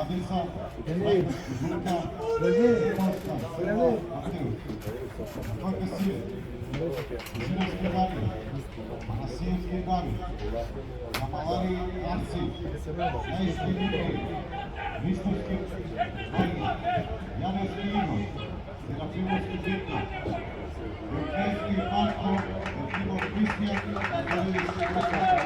Adresa, Žuka, Hrvatska, Srema, Mateuš. Tvojka Sije, Žirevske Gari, Asijevske Gari, Amalari Arsi, Najski Nikoli, Vistorski Gari, Janevski Ivan, Serafimovski Petro, Jokijevski Marko, Jokimov Kristijan, Galerijski Gostar,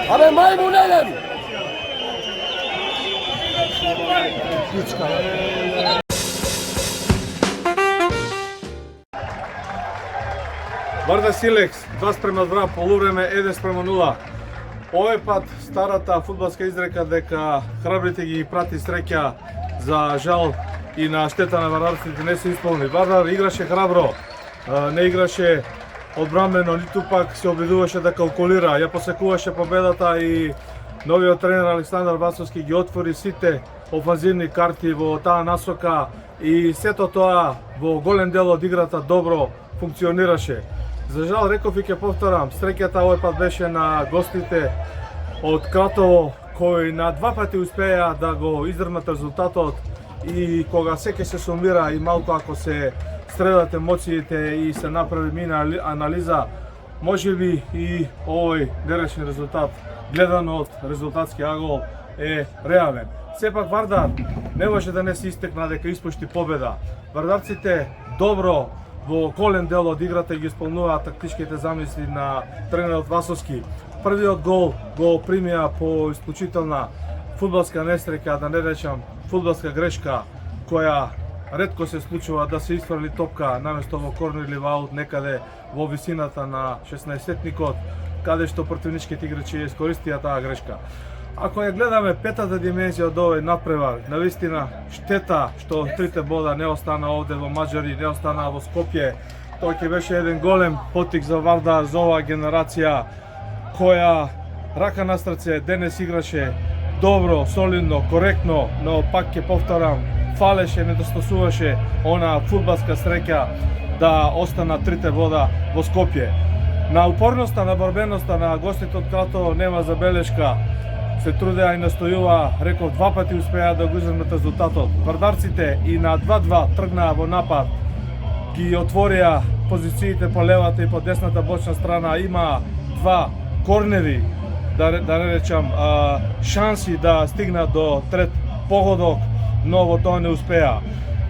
Abi maymun eylem. Varda Silex, 2:2 poluvreme, 1:0. Ovaj pat starata fudbalska izreka дека храбрите ги прати среќа, за жал и на штета на вардарците не се исполни. Вардар играше храбро, не играше одбранбено, ниту пак се обидуваше да калкулира. Ја посекуваше победата и новиот тренер Александар Васовски ги отвори сите офанзивни карти во таа насока и сето тоа во голем дел од играта добро функционираше. За жал, реков и ќе повторам, среќата овој пат беше на гостите од Кратово, кои на два пати успеа да го издрмат резултатот и кога секе се сумира и малку ако се средат емоциите и се направи мина анализа, можеби и овој дерешен резултат, гледано од резултатски агол, е реален. Сепак Вардар не може да не се истекна дека испушти победа. Вардарците добро во голем дел од играта ги исполнуваат тактичките замисли на тренерот Васовски. Првиот гол го примија по исклучителна фудбалска несреќа, да не речам фудбалска грешка, која ретко се случува да се изфрли топка наместо во корнер или аут некаде во висината на 16-тникот, каде што противничките играчи искористија таа грешка. Ако ја гледаме петата димензија од овој надпревар, навистина штета што трите бода не остана овде во Маđари, не остана во Скопје. Тоа ќе беше еден голем потик за Вардар, за оваа генерација која рака на срце денес играше добро, солидно, коректно, но пак ќе повторам, фалеше, недостасуваше она фудбалска среќа да остана трите бода во Скопје. На упорноста, на борбеноста на гостите од Кратово нема забелешка. Се трудеа и настојува, реков, два пати успеа да го издрмат резултатот. Вардарците и на 2-2 тргнаа во напад, ги отворија позициите по левата и по десната бочна страна, има два корнери, да не речам, шанси да стигнат до трет погодок, но во тоа не успеа.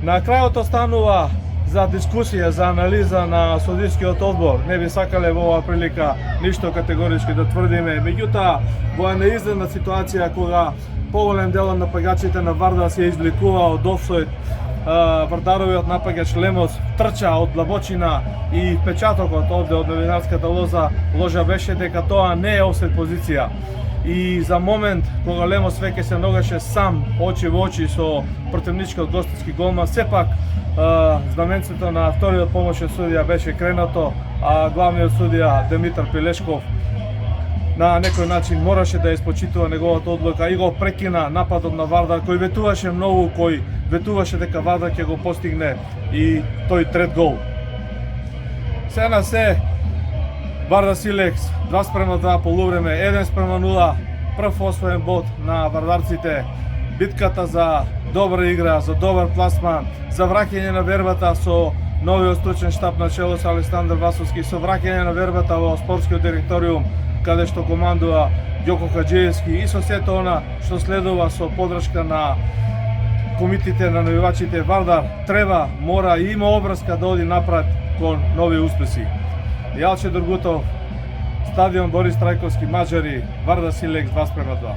На крајот останува за дискусија, за анализа на судискиот одбор. Не би сакале во оваа прилика ништо категорички да тврдиме. Меѓутоа, во една изненадна ситуација кога поголем дел од напаѓачите на Вардар се извлекува од офсайд, Вардаровиот напаѓач Лемос трча од длабочина и печатокот овде од новинарската ложа беше дека тоа не е офсайд позиција. И за момент кога Лемос веќе се ногаше сам очи во очи со противничкиот гостински голман, сепак знаменцето на вториот помошен судија беше кренато, а главниот судија Димитар Пилешков на некој начин мораше да испочитува неговата одлука и го прекина нападот на Вардар, кој ветуваше многу, кој ветуваше дека Вардар ќе го постигне и тој трет гол. Се на се, Вардар Силекс 2:2 полувреме, 1:0, прв освоен бод на вардарците. Битката за добра игра, за добар пласман, за враќање на вербата со новиот стручен штаб на чело со Александар Васовски, со враќање на вербата во спортскиот директориум, каде што командува Јоко Хаџиевски и со сето она што следува со подршка на комитите на навивачите. Вардар треба, мора и има обврска да оди напред кон нови успеси. Јалче Дургутов, стадион Борис Трајковски, Маđари, Вардар Силекс 2:2.